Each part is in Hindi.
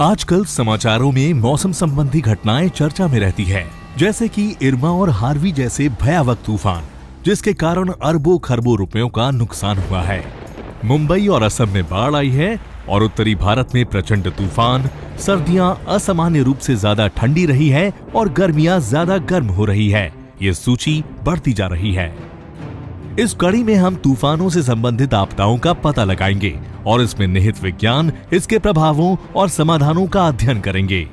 आजकल समाचारों में मौसम संबंधी घटनाएं चर्चा में रहती है, जैसे कि इरमा और हार्वी जैसे भयावह तूफान, जिसके कारण अरबों खरबों रुपयों का नुकसान हुआ है। मुंबई और असम में बाढ़ आई है और उत्तरी भारत में प्रचंड तूफान, सर्दियां असामान्य रूप से ज्यादा ठंडी रही है और गर्मियां ज्यादा गर्म हो रही है। ये सूची बढ़ती जा रही है। इस कड़ी में हम तूफानों से संबंधित आपदाओं का पता लगाएंगे और इसमें निहित विज्ञान, इसके प्रभावों और समाधानों का अध्ययन करेंगे।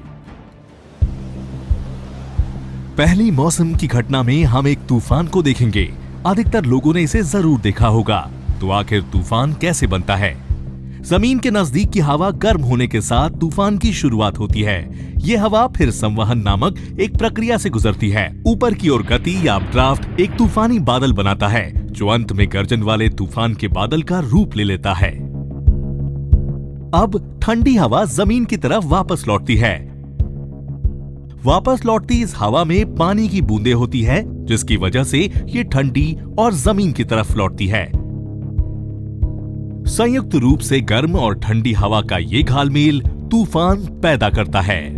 पहली मौसम की घटना में हम एक तूफान को देखेंगे। अधिकतर लोगों ने इसे जरूर देखा होगा। तो आखिर तूफान कैसे बनता है? जमीन के नजदीक की हवा गर्म होने के साथ तूफान की शुरुआत होती है। ये हवा फिर संवहन नामक एक प्रक्रिया से गुजरती है। ऊपर की ओर गति या ड्राफ्ट एक तूफानी बादल बनाता है, जो अंत में गर्जन वाले तूफान के बादल का रूप ले लेता है। अब ठंडी हवा जमीन की तरफ वापस लौटती है। वापस लौटती इस हवा में पानी की बूंदें होती है, जिसकी वजह से ये ठंडी और जमीन की तरफ लौटती है। संयुक्त रूप से गर्म और ठंडी हवा का ये घालमेल तूफान पैदा करता है।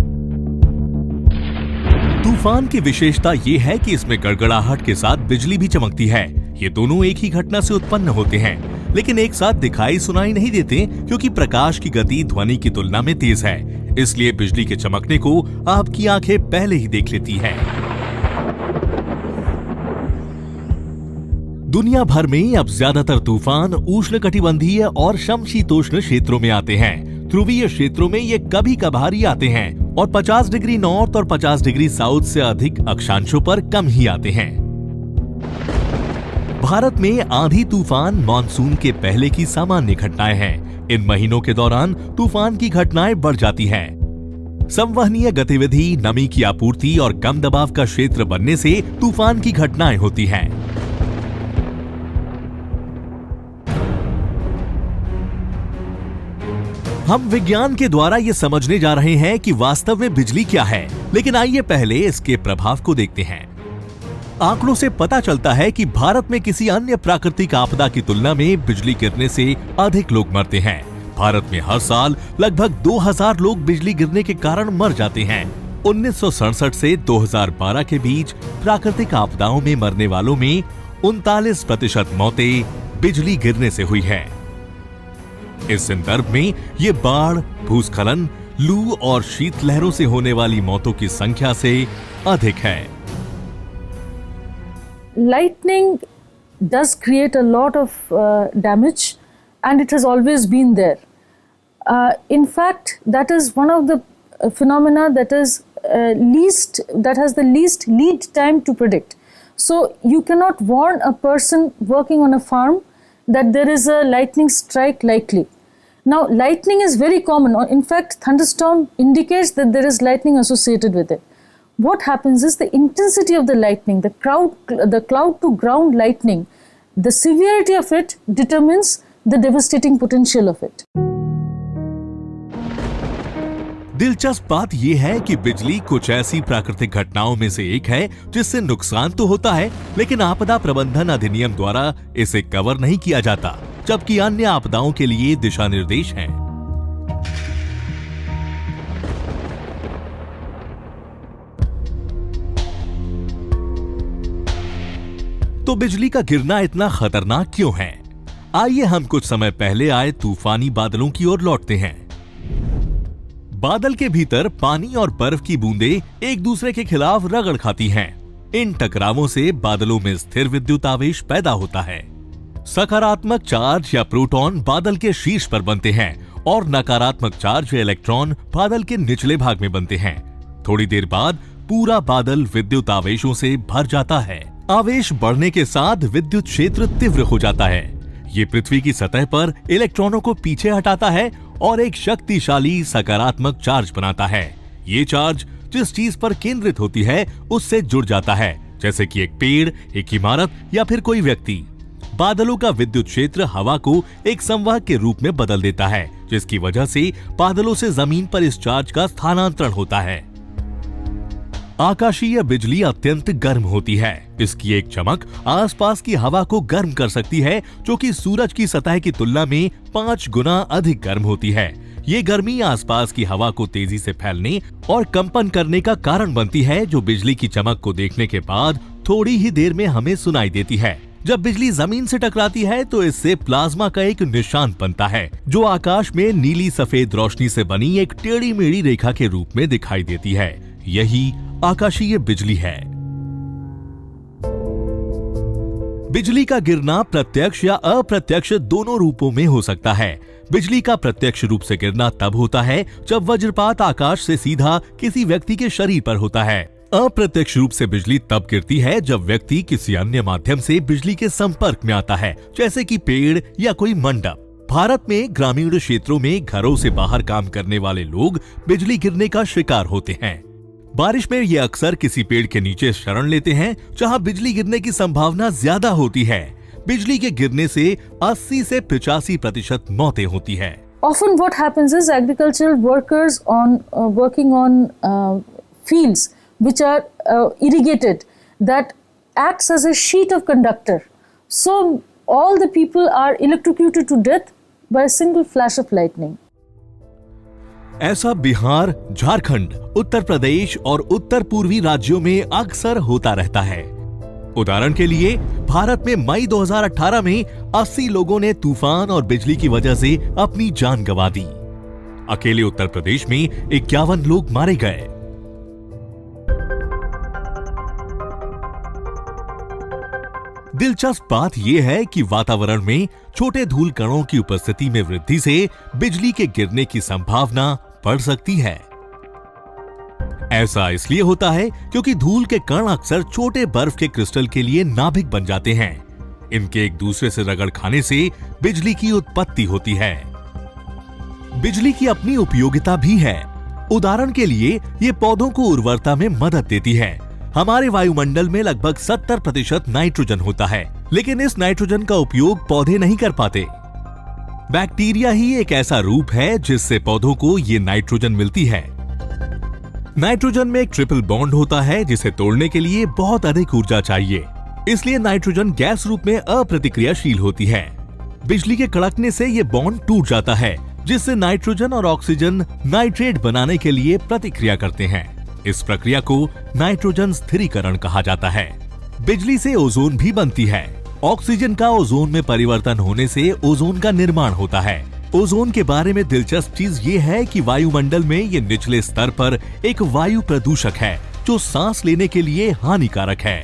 तूफान की विशेषता ये है कि इसमें गड़गड़ाहट के साथ बिजली भी चमकती है। ये दोनों एक ही घटना से उत्पन्न होते हैं, लेकिन एक साथ दिखाई सुनाई नहीं देते, क्योंकि प्रकाश की गति ध्वनि की तुलना में तेज है। इसलिए बिजली के चमकने को आपकी आंखें पहले ही देख लेती हैं। दुनिया भर में अब ज्यादातर तूफान उष्णकटिबंधीय और समशीतोष्ण क्षेत्रों में आते हैं। ध्रुवीय क्षेत्रों में ये कभी कभार ही आते हैं और 50 डिग्री नॉर्थ और 50 डिग्री साउथ से अधिक अक्षांशों पर कम ही आते हैं। भारत में आंधी तूफान मानसून के पहले की सामान्य घटनाएं हैं। इन महीनों के दौरान तूफान की घटनाएं बढ़ जाती हैं। संवहनीय गतिविधि, नमी की आपूर्ति और कम दबाव का क्षेत्र बनने से तूफान की घटनाएं होती हैं। हम विज्ञान के द्वारा ये समझने जा रहे हैं कि वास्तव में बिजली क्या है, लेकिन आइए पहले इसके प्रभाव को देखते हैं। आंकड़ों से पता चलता है कि भारत में किसी अन्य प्राकृतिक आपदा की तुलना में बिजली गिरने से अधिक लोग मरते हैं। भारत में हर साल लगभग 2000 लोग बिजली गिरने के कारण मर जाते हैं। 1967 से 2012 के बीच प्राकृतिक आपदाओं में मरने वालों में 39% मौतें बिजली गिरने से हुई है। इस संदर्भ में ये बाढ़, भूस्खलन, लू और शीतलहरों से होने वाली मौतों की संख्या से अधिक है। Lightning does create a lot of damage, and it has always been there. In fact, that is one of the phenomena that has the least lead time to predict. So you cannot warn a person working on a farm that there is a lightning strike likely. Now, lightning is very common. In fact, thunderstorm indicates that there is lightning associated with it. What happens is the intensity of the lightning, the cloud to ground lightning, the severity of it determines the devastating potential of it. दिलचस्प बात यह है कि बिजली कुछ ऐसी प्राकृतिक घटनाओं में से एक है जिससे नुकसान तो होता है, लेकिन आपदा प्रबंधन अधिनियम द्वारा इसे कवर नहीं किया जाता, जबकि अन्य आपदाओं के लिए दिशा निर्देश हैं। तो बिजली का गिरना इतना खतरनाक क्यों है? आइए हम कुछ समय पहले आए तूफानी बादलों की ओर लौटते हैं। बादल के भीतर पानी और बर्फ की बूंदें एक दूसरे के खिलाफ रगड़ खाती हैं। इन टकरावों से बादलों में स्थिर विद्युत आवेश पैदा होता है। सकारात्मक चार्ज या प्रोटॉन बादल के शीर्ष पर बनते हैं और नकारात्मक चार्ज या इलेक्ट्रॉन बादल के निचले भाग में बनते हैं। थोड़ी देर बाद पूरा बादल विद्युत आवेशों से भर जाता है। आवेश बढ़ने के साथ विद्युत क्षेत्र तीव्र हो जाता है। ये पृथ्वी की सतह पर इलेक्ट्रॉनों को पीछे हटाता है और एक शक्तिशाली सकारात्मक चार्ज बनाता है। ये चार्ज जिस चीज पर केंद्रित होती है उससे जुड़ जाता है, जैसे कि एक पेड़, एक इमारत या फिर कोई व्यक्ति। बादलों का विद्युत क्षेत्र हवा को एक संवाहक के रूप में बदल देता है, जिसकी वजह से बादलों से जमीन पर इस चार्ज का स्थानांतरण होता है। आकाशीय बिजली अत्यंत गर्म होती है। इसकी एक चमक आसपास की हवा को गर्म कर सकती है, जो कि सूरज की सतह की तुलना में 5 गुना अधिक गर्म होती है। ये गर्मी आसपास की हवा को तेजी से फैलने और कंपन करने का कारण बनती है, जो बिजली की चमक को देखने के बाद थोड़ी ही देर में हमें सुनाई देती है। जब बिजली जमीन से टकराती है तो इससे प्लाज्मा का एक निशान बनता है, जो आकाश में नीली सफेद रोशनी से बनी एक टेढ़ी मेढ़ी रेखा के रूप में दिखाई देती है। यही आकाशीय बिजली है। बिजली का गिरना प्रत्यक्ष या अप्रत्यक्ष दोनों रूपों में हो सकता है। बिजली का प्रत्यक्ष रूप से गिरना तब होता है जब वज्रपात आकाश से सीधा किसी व्यक्ति के शरीर पर होता है। अप्रत्यक्ष रूप से बिजली तब गिरती है जब व्यक्ति किसी अन्य माध्यम से बिजली के संपर्क में आता है, जैसे कि पेड़ या कोई मंडप। भारत में ग्रामीण क्षेत्रों में घरों से बाहर काम करने वाले लोग बिजली गिरने का शिकार होते हैं। बारिश में ये अक्सर किसी पेड़ के नीचे शरण लेते हैं, जहां बिजली गिरने की संभावना ज्यादा होती है। बिजली के गिरने से 80 से 85% मौतें होती है। Often what happens is agricultural workers working on fields which are irrigated, that acts as a sheet of conductor. So all the people are electrocuted to death by a single flash of lightning. ऐसा बिहार, झारखंड, उत्तर प्रदेश और उत्तर पूर्वी राज्यों में अक्सर होता रहता है। उदाहरण के लिए भारत में मई 2018 में 80 लोगों ने तूफान और बिजली की वजह से अपनी जान गंवा दी। अकेले उत्तर प्रदेश में 51 लोग मारे गए। दिलचस्प बात यह है कि वातावरण में छोटे धूल कणों की उपस्थिति में वृद्धि से बिजली के गिरने की संभावना बढ़ सकती है। ऐसा इसलिए होता है क्योंकि धूल के कण अक्सर छोटे बर्फ के क्रिस्टल के लिए नाभिक बन जाते हैं। इनके एक दूसरे से रगड़ खाने से बिजली की उत्पत्ति होती है। बिजली की अपनी उपयोगिता भी है। उदाहरण के लिए ये पौधों को उर्वरता में मदद देती है। हमारे वायुमंडल में लगभग 70% नाइट्रोजन होता है, लेकिन इस नाइट्रोजन का उपयोग पौधे नहीं कर पाते। बैक्टीरिया ही एक ऐसा रूप है जिससे पौधों को ये नाइट्रोजन मिलती है। नाइट्रोजन में एक ट्रिपल बॉन्ड होता है, जिसे तोड़ने के लिए बहुत अधिक ऊर्जा चाहिए। इसलिए नाइट्रोजन गैस रूप में अप्रतिक्रियाशील होती है। बिजली के कड़कने से ये बॉन्ड टूट जाता है, जिससे नाइट्रोजन और ऑक्सीजन नाइट्रेट बनाने के लिए प्रतिक्रिया करते हैं। इस प्रक्रिया को नाइट्रोजन स्थिरीकरण कहा जाता है। बिजली से ओजोन भी बनती है। ऑक्सीजन का ओजोन में परिवर्तन होने से ओजोन का निर्माण होता है। ओजोन के बारे में दिलचस्प चीज ये है कि वायुमंडल में ये निचले स्तर पर एक वायु प्रदूषक है, जो सांस लेने के लिए हानिकारक है।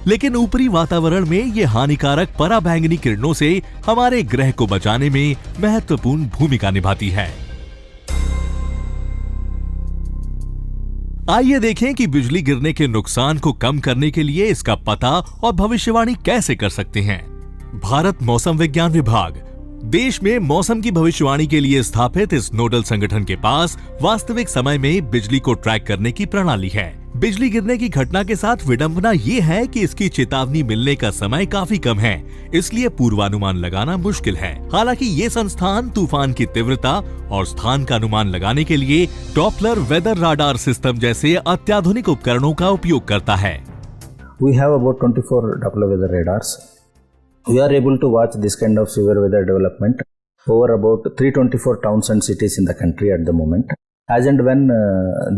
लेकिन ऊपरी वातावरण में ये हानिकारक पराबैंगनी किरणों से हमारे ग्रह को बचाने में महत्वपूर्ण भूमिका निभाती है। आइए देखें कि बिजली गिरने के नुकसान को कम करने के लिए इसका पता और भविष्यवाणी कैसे कर सकते हैं। भारत मौसम विज्ञान विभाग देश में मौसम की भविष्यवाणी के लिए स्थापित इस नोडल संगठन के पास वास्तविक समय में बिजली को ट्रैक करने की प्रणाली है। बिजली गिरने की घटना के साथ विडंबना ये है कि इसकी चेतावनी मिलने का समय काफी कम है, इसलिए पूर्वानुमान लगाना मुश्किल है। हालांकि ये संस्थान तूफान की तीव्रता और स्थान का अनुमान लगाने के लिए डॉपलर वेदर राडार सिस्टम जैसे अत्याधुनिक उपकरणों का उपयोग करता है। We have about 24 Doppler weather radars. We are able to watch this kind of severe weather development over about 324 towns and cities in the country at the moment. As and when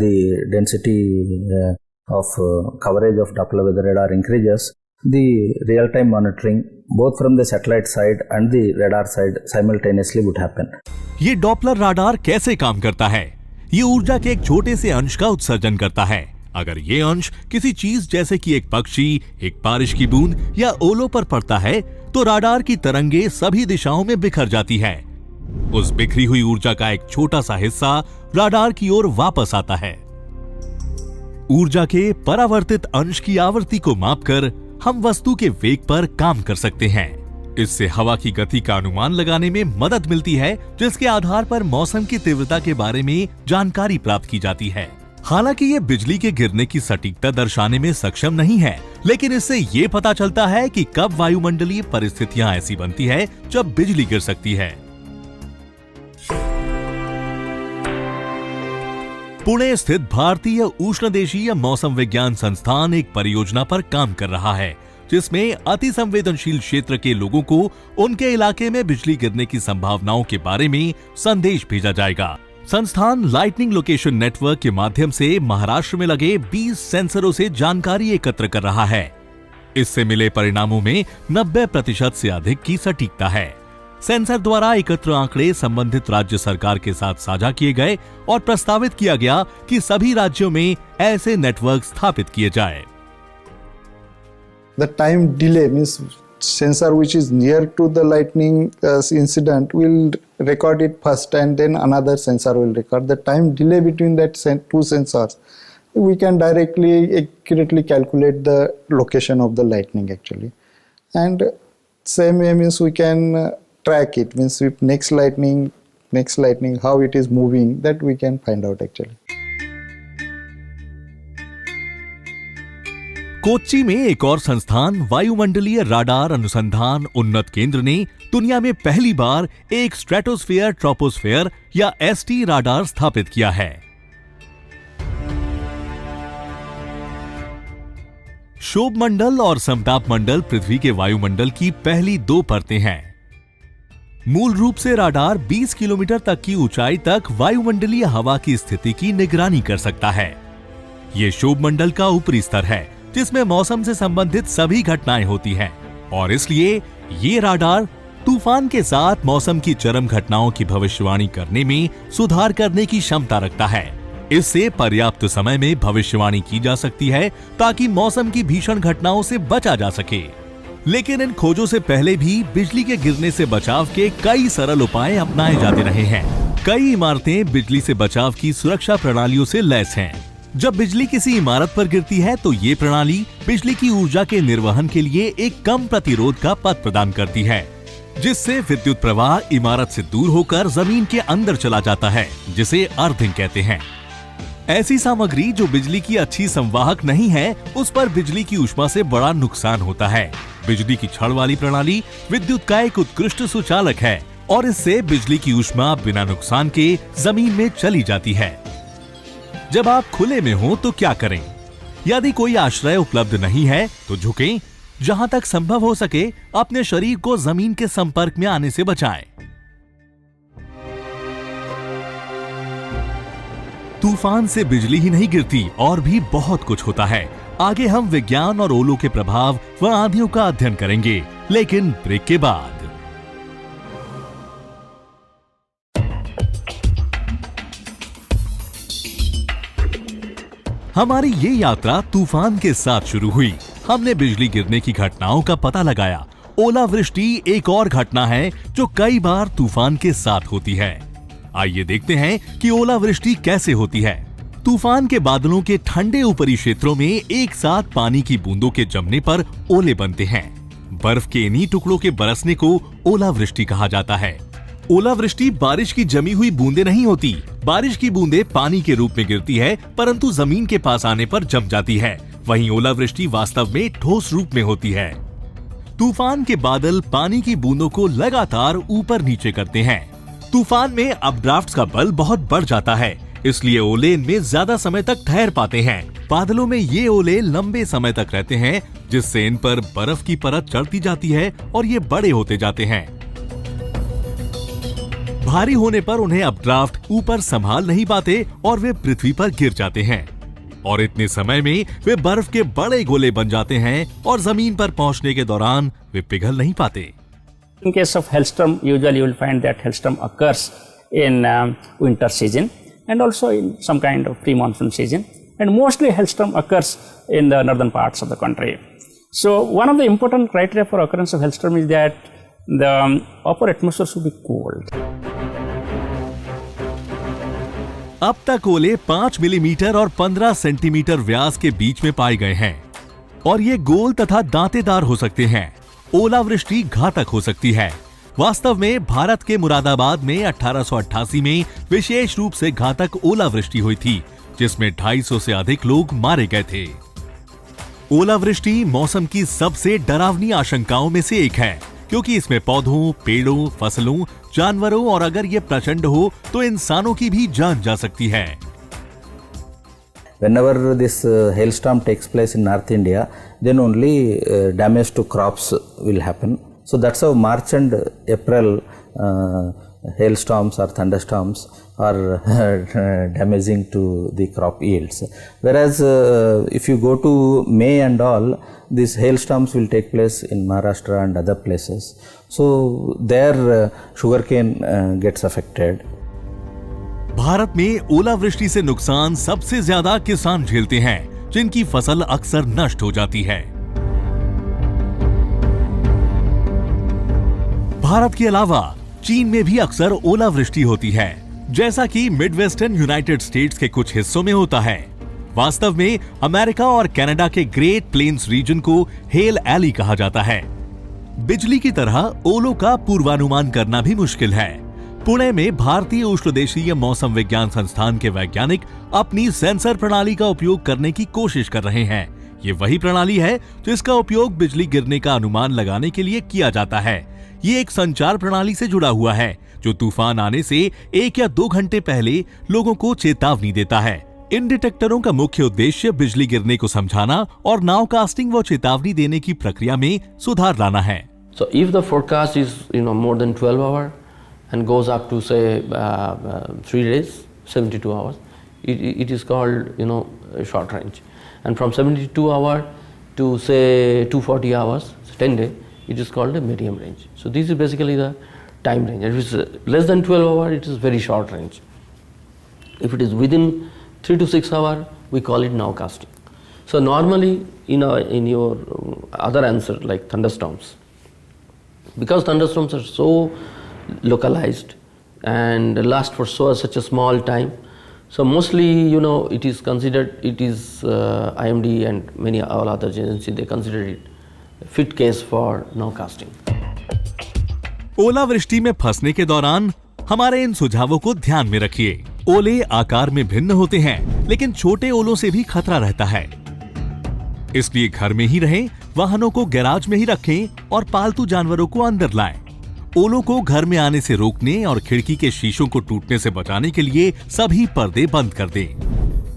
the density of coverage of Doppler weather radar increases, the real-time monitoring both from the satellite side and the radar side simultaneously would happen. ये डॉपलर राडार कैसे काम करता है? ये ऊर्जा के एक छोटे से अंश का उत्सर्जन करता है। अगर ये अंश किसी चीज जैसे कि एक पक्षी, एक बारिश की बूंद या ओलों पर पड़ता है, तो राडार की तरंगे सभी दिशाओं में बिखर जाती है। उस बिखरी हुई ऊर्जा का एक छोटा सा हिस्सा राडार की ओर वापस आता है। ऊर्जा के परावर्तित अंश की आवृत्ति को मापकर हम वस्तु के वेग पर काम कर सकते हैं। इससे हवा की गति का अनुमान लगाने में मदद मिलती है, जिसके आधार पर मौसम की तीव्रता के बारे में जानकारी प्राप्त की जाती है। हालांकि ये बिजली के गिरने की सटीकता दर्शाने में सक्षम नहीं है, लेकिन इससे ये पता चलता है कि कब वायुमंडलीय परिस्थितियां ऐसी बनती है जब बिजली गिर सकती है। पुणे स्थित भारतीय उष्णदेशीय मौसम विज्ञान संस्थान एक परियोजना पर काम कर रहा है, जिसमें अति संवेदनशील क्षेत्र के लोगों को उनके इलाके में बिजली गिरने की संभावनाओं के बारे में संदेश भेजा जाएगा। संस्थान लाइटनिंग लोकेशन नेटवर्क के माध्यम से महाराष्ट्र में लगे 20 सेंसरों से जानकारी एकत्र कर रहा है। इससे मिले परिणामों में 90% से अधिक की सटीकता है। सेंसर द्वारा एकत्र आंकड़े संबंधित राज्य सरकार के साथ साझा किए गए और प्रस्तावित किया गया कि सभी राज्यों में ऐसे नेटवर्क स्थापित किए जाए। The time delay means sensor which is near to the lightning incident will record it first and then another sensor will record. The time delay between that two sensors, we can directly accurately calculate the location of the lightning actually. And same way means we can track it, means if next lightning, how it is moving, that we can find out actually. Kochi में एक और संस्थान वायुमंडलीय राडार अनुसंधान उन्नत केंद्र ने दुनिया में पहली बार एक स्ट्रेटोस्फीयर ट्रोपोस्फीयर या एसटी राडार स्थापित किया है। क्षोभ मंडल और समताप मंडल पृथ्वी के वायुमंडल की पहली 2 परतें हैं। मूल रूप से राडार 20 किलोमीटर तक की ऊंचाई तक वायुमंडलीय हवा की स्थिति की निगरानी कर सकता है। ये क्षोभ मंडल का ऊपरी स्तर है जिसमें मौसम से संबंधित सभी घटनाएं होती हैं और इसलिए ये राडार तूफान के साथ मौसम की चरम घटनाओं की भविष्यवाणी करने में सुधार करने की क्षमता रखता है। इससे पर्याप्त समय में भविष्यवाणी की जा सकती है ताकि मौसम की भीषण घटनाओं से बचा जा सके। लेकिन इन खोजों से पहले भी बिजली के गिरने से बचाव के कई सरल उपाय अपनाए जाते रहे हैं। कई इमारतें बिजली से बचाव की सुरक्षा प्रणालियों से लैस हैं। जब बिजली किसी इमारत पर गिरती है तो ये प्रणाली बिजली की ऊर्जा के निर्वहन के लिए एक कम प्रतिरोध का पथ प्रदान करती है, जिससे विद्युत प्रवाह इमारत से दूर होकर जमीन के अंदर चला जाता है, जिसे अर्थिंग कहते हैं। ऐसी सामग्री जो बिजली की अच्छी संवाहक नहीं है, उस पर बिजली की ऊष्मा से बड़ा नुकसान होता है। बिजली की छड़ वाली प्रणाली विद्युत का एक उत्कृष्ट सुचालक है और इससे बिजली की ऊष्मा बिना नुकसान के जमीन में चली जाती है। जब आप खुले में हो तो क्या करें? यदि कोई आश्रय उपलब्ध नहीं है तो झुकें। जहां तक संभव हो सके अपने शरीर को जमीन के संपर्क में आने से बचाएं। तूफान से बिजली ही नहीं गिरती और भी बहुत कुछ होता है। आगे हम विज्ञान और ओलों के प्रभाव व आंधियों का अध्ययन करेंगे, लेकिन ब्रेक के बाद। हमारी ये यात्रा तूफान के साथ शुरू हुई। हमने बिजली गिरने की घटनाओं का पता लगाया। ओलावृष्टि एक और घटना है जो कई बार तूफान के साथ होती है। आइए देखते हैं कि ओलावृष्टि कैसे होती है। तूफान के बादलों के ठंडे ऊपरी क्षेत्रों में एक साथ पानी की बूंदों के जमने पर ओले बनते हैं। बर्फ के इन्हीं टुकड़ों के बरसने को ओलावृष्टि कहा जाता है। ओलावृष्टि बारिश की जमी हुई बूंदें नहीं होती। बारिश की बूंदें पानी के रूप में गिरती है, परंतु जमीन के पास आने पर जम जाती है। वहीं ओलावृष्टि वास्तव में ठोस रूप में होती है। तूफान के बादल पानी की बूंदों को लगातार ऊपर नीचे करते हैं। तूफान में अपड्राफ्ट्स का बल बहुत बढ़ जाता है, इसलिए ओले इनमें ज्यादा समय तक ठहर पाते हैं। बादलों में ये ओले लंबे समय तक रहते हैं, जिससे इन पर बर्फ की परत चढ़ती जाती है और ये बड़े होते जाते हैं। भारी होने पर उन्हें अपड्राफ्ट ऊपर संभाल नहीं पाते और वे पृथ्वी पर गिर जाते हैं और इतने समय में वे बर्फ के बड़े गोले बन जाते हैं और जमीन पर पहुंचने के दौरान वे पिघल नहीं पाते। In case of hailstorm, usually you will find that hailstorm occurs in winter season and also in some kind of pre-monsoon season, and mostly hailstorm occurs in the northern parts of the country. So one of the important criteria for occurrence of hailstorm is that the upper atmosphere should be cold. अब तक ओले 5 मिलीमीटर और 15 सेंटीमीटर व्यास के बीच में पाए गए हैं और ये गोल तथा दांतेदार हो सकते हैं। ओलावृष्टि घातक हो सकती है। वास्तव में भारत के मुरादाबाद में 1888 में विशेष रूप से घातक ओलावृष्टि हुई थी, जिसमें 250 से अधिक लोग मारे गए थे। ओलावृष्टि मौसम की सबसे डरावनी आशंकाओं में से एक है, क्योंकि इसमें पौधों, पेड़ों, फसलों, जानवरों और अगर ये प्रचंड हो तो इंसानों की भी जान जा सकती है। Whenever this hailstorm takes place in North India, then only damage to crops will happen. So that's how March and April hailstorms or thunderstorms are damaging to the crop yields. Whereas if you go to May and all, these hailstorms will take place in Maharashtra and other places. So there sugarcane gets affected. Bharat में ओलावृष्टि से नुकसान सबसे ज्यादा किसान झेलते हैं, जिनकी फसल अक्सर नष्ट हो जाती है। भारत के अलावा चीन में भी अक्सर ओलावृष्टि होती है, जैसा कि मिडवेस्टर्न यूनाइटेड स्टेट्स के कुछ हिस्सों में होता है। वास्तव में अमेरिका और कनाडा के ग्रेट प्लेन्स रीजन को हेल एली कहा जाता है। बिजली की तरह ओलों का पूर्वानुमान करना भी मुश्किल है। पुणे में भारतीय उष्णदेशीय मौसम विज्ञान संस्थान के वैज्ञानिक अपनी सेंसर प्रणाली का उपयोग करने की कोशिश कर रहे हैं। ये वही प्रणाली है जिसका उपयोग बिजली गिरने का अनुमान लगाने के लिए किया जाता है। ये एक संचार प्रणाली से जुड़ा हुआ है जो तूफान आने से 1 या 2 घंटे पहले लोगों को चेतावनी देता है। इन डिटेक्टरों का मुख्य उद्देश्य बिजली गिरने को समझाना और नाउकास्टिंग व चेतावनी देने की प्रक्रिया में सुधार लाना है। So if the forecast is more than 12 hours and goes up to say 3 days, 72 hours, it is called short range. And from 72 hours to say 240 hours, 10 days, it is called a medium range. So this is basically the time range. If it's less than 12 hours, it is very short range. If it is within 3 to 6 hours, we call it nowcasting. So normally in your other answer like thunderstorms, because thunderstorms are so localized and last for such a small time, so mostly it is considered, it is IMD and many all other agencies, they consider it a fit case for nowcasting. ओलावृष्टि में फंसने के दौरान हमारे इन सुझावों को ध्यान में रखिए। ओले आकार में भिन्न होते हैं, लेकिन छोटे ओलों से भी खतरा रहता है। इसलिए घर में ही रहें, वाहनों को गैराज में ही रखें और पालतू जानवरों को अंदर लाएं। ओलों को घर में आने से रोकने और खिड़की के शीशों को टूटने से बचाने के लिए सभी पर्दे बंद कर दें।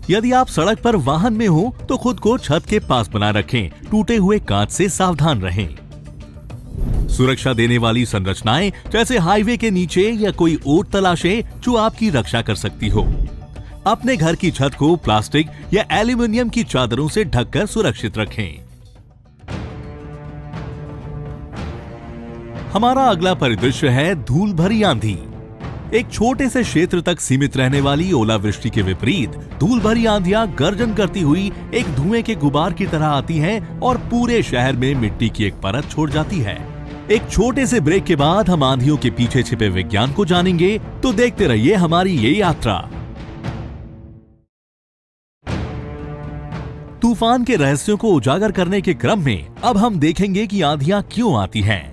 यदि आप सड़क पर वाहन में हो तो खुद को छत के पास बनाए रखें, टूटे हुए कांच से सावधान रहें। सुरक्षा देने वाली संरचनाएं जैसे हाईवे के नीचे या कोई ओट तलाशें जो आपकी रक्षा कर सकती हो। अपने घर की छत को प्लास्टिक या एल्यूमिनियम की चादरों से ढककर सुरक्षित रखें। हमारा अगला परिदृश्य है धूल भरी आंधी। एक छोटे से क्षेत्र तक सीमित रहने वाली ओलावृष्टि के विपरीत धूल भरी आंधियां गर्जन करती हुई एक धुएं के गुबार की तरह आती हैं और पूरे शहर में मिट्टी की एक परत छोड़ जाती है। एक छोटे से ब्रेक के बाद हम आंधियों के पीछे छिपे विज्ञान को जानेंगे, तो देखते रहिए हमारी ये यात्रा। तूफान के रहस्यों को उजागर करने के क्रम में अब हम देखेंगे कि आंधियां क्यों आती हैं।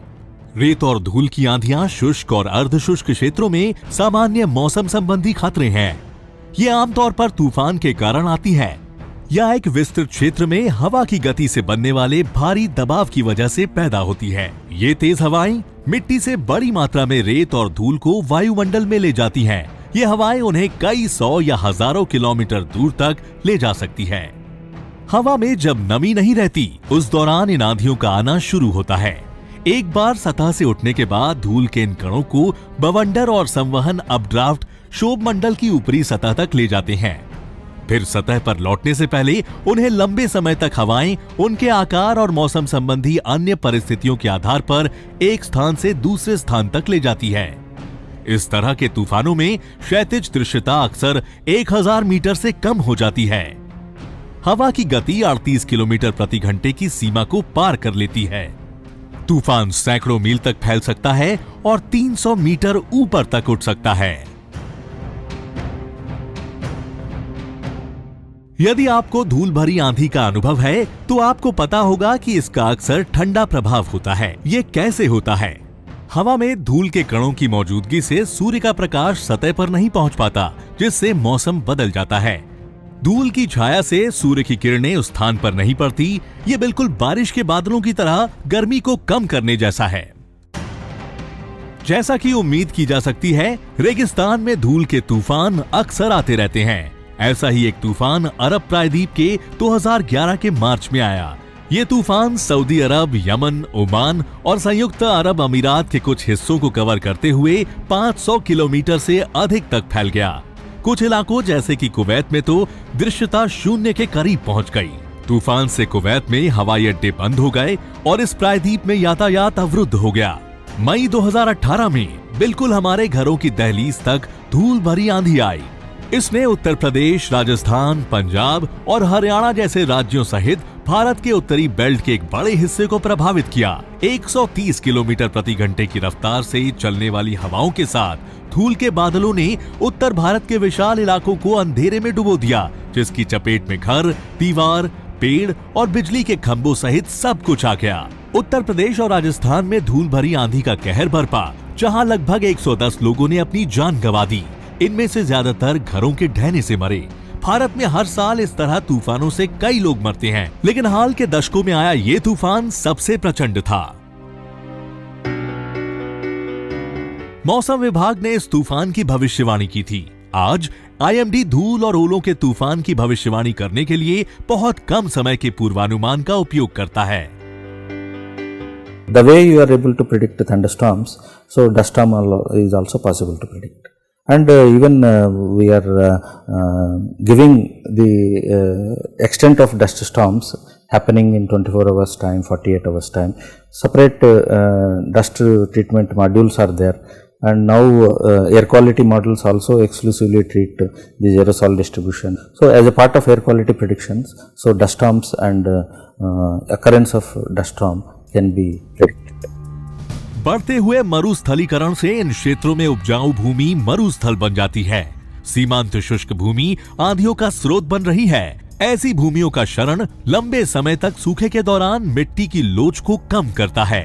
रेत और धूल की आंधियां शुष्क और अर्धशुष्क क्षेत्रों में सामान्य मौसम संबंधी खतरे हैं। ये आमतौर पर तूफान के कारण आती हैं या एक विस्तृत क्षेत्र में हवा की गति से बनने वाले भारी दबाव की वजह से पैदा होती है। ये तेज हवाएं मिट्टी से बड़ी मात्रा में रेत और धूल को वायुमंडल में ले जाती हैं। ये हवाएं उन्हें कई 100 या हजारों किलोमीटर दूर तक ले जा सकती है। हवा में जब नमी नहीं रहती, उस दौरान इन आंधियों का आना शुरू होता है। एक बार सतह से उठने के बाद धूल के इन कणों को बवंडर और संवहन अपड्राफ्ट क्षोभ मंडल की ऊपरी सतह तक ले जाते हैं। फिर सतह पर लौटने से पहले उन्हें लंबे समय तक हवाएं उनके आकार और मौसम संबंधी अन्य परिस्थितियों के आधार पर एक स्थान से दूसरे स्थान तक ले जाती है। इस तरह के तूफानों में क्षैतिज दृश्यता अक्सर 1000 मीटर से कम हो जाती है। हवा की गति 38 किलोमीटर प्रति घंटे की सीमा को पार कर लेती है। तूफान सैकड़ों मील तक फैल सकता है और 300 मीटर ऊपर तक उठ सकता है। यदि आपको धूल भरी आंधी का अनुभव है तो आपको पता होगा कि इसका अक्सर ठंडा प्रभाव होता है। ये कैसे होता है? हवा में धूल के कणों की मौजूदगी से सूर्य का प्रकाश सतह पर नहीं पहुंच पाता, जिससे मौसम बदल जाता है। धूल की छाया से सूर्य की किरणें उस स्थान पर नहीं पड़ती। ये बिल्कुल बारिश के बादलों की तरह गर्मी को कम करने जैसा है। जैसा कि उम्मीद की जा सकती है, रेगिस्तान में धूल के तूफान अक्सर आते रहते हैं। ऐसा ही एक तूफान अरब प्रायद्वीप के 2011 के मार्च में आया। ये तूफान सऊदी अरब, यमन, ओमान और संयुक्त अरब अमीरात के कुछ हिस्सों को कवर करते हुए 500 किलोमीटर से अधिक तक फैल गया। कुछ इलाकों जैसे कि कुवैत में तो दृश्यता शून्य के करीब पहुंच गई। तूफान से कुवैत में हवाई अड्डे बंद हो गए और इस प्रायद्वीप में यातायात अवरुद्ध हो गया। मई 2018 में बिल्कुल हमारे घरों की दहलीज तक धूल भरी आंधी आई। इसने उत्तर प्रदेश, राजस्थान, पंजाब और हरियाणा जैसे राज्यों सहित भारत के उत्तरी बेल्ट के एक बड़े हिस्से को प्रभावित किया। 130 किलोमीटर प्रति घंटे की रफ्तार से चलने वाली हवाओं के साथ धूल के बादलों ने उत्तर भारत के विशाल इलाकों को अंधेरे में डुबो दिया, जिसकी चपेट में घर, दीवार, पेड़ और बिजली के खंभों सहित सब कुछ आ गया। उत्तर प्रदेश और राजस्थान में धूल भरी आंधी का कहर बरपा, जहां लगभग 110 लोगों ने अपनी जान गंवा दी। इनमें से ज्यादातर घरों के ढहने से मरे। भारत में हर साल इस तरह तूफानों से कई लोग मरते हैं, लेकिन हाल के दशकों में आया ये तूफान सबसे प्रचंड था। मौसम विभाग ने इस तूफान की भविष्यवाणी की थी। आज IMD धूल और ओलों के तूफान की भविष्यवाणी करने के लिए बहुत कम समय के पूर्वानुमान का उपयोग करता है। The way you are able to predict thunderstorms, so dust storm is also possible to predict. And even we are giving the extent of dust storms happening in 24 hours time, 48 hours time. Separate dust treatment modules are there, and now air quality models also exclusively treat the aerosol distribution. So as a part of air quality predictions, so dust storms and occurrence of dust storm can be predicted. बढ़ते हुए मरुस्थलीकरण से इन क्षेत्रों में उपजाऊ भूमि मरुस्थल बन जाती है। सीमांत शुष्क भूमि आंधियों का स्रोत बन रही है। ऐसी भूमियों का क्षरण लंबे समय तक सूखे के दौरान मिट्टी की लोच को कम करता है।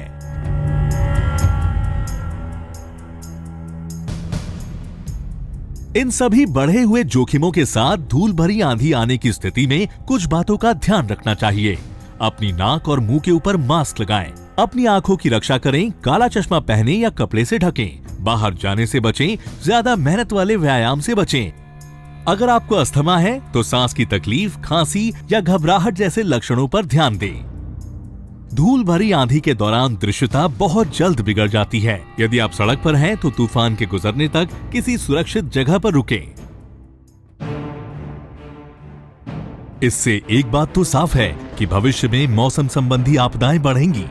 इन सभी बढ़े हुए जोखिमों के साथ धूल भरी आंधी आने की स्थिति में कुछ बातों का ध्यान रखना चाहिए। अपनी नाक और मुंह के ऊपर मास्क लगाएं, अपनी आंखों की रक्षा करें, काला चश्मा पहनें या कपड़े से ढकें, बाहर जाने से बचें, ज्यादा मेहनत वाले व्यायाम से बचें। अगर आपको अस्थमा है तो सांस की तकलीफ, खांसी या घबराहट जैसे लक्षणों पर ध्यान दें। धूल भरी आंधी के दौरान दृश्यता बहुत जल्द बिगड़ जाती है। यदि आप सड़क पर हैं तो तूफान के गुजरने तक किसी सुरक्षित जगह पर रुकें। इससे एक बात तो साफ है कि भविष्य में मौसम संबंधी आपदाएं बढ़ेंगी।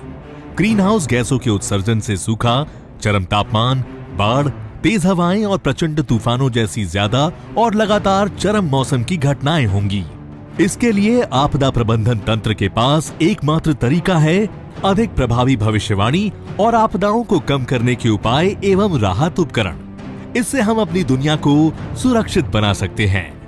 ग्रीन हाउस गैसों के उत्सर्जन से सूखा, चरम तापमान, बाढ़, तेज हवाएं और प्रचंड तूफानों जैसी ज्यादा और लगातार चरम मौसम की घटनाएं होंगी। इसके लिए आपदा प्रबंधन तंत्र के पास एकमात्र तरीका है अधिक प्रभावी भविष्यवाणी और आपदाओं को कम करने के उपाय एवं राहत उपकरण। इससे हम अपनी दुनिया को सुरक्षित बना सकते हैं।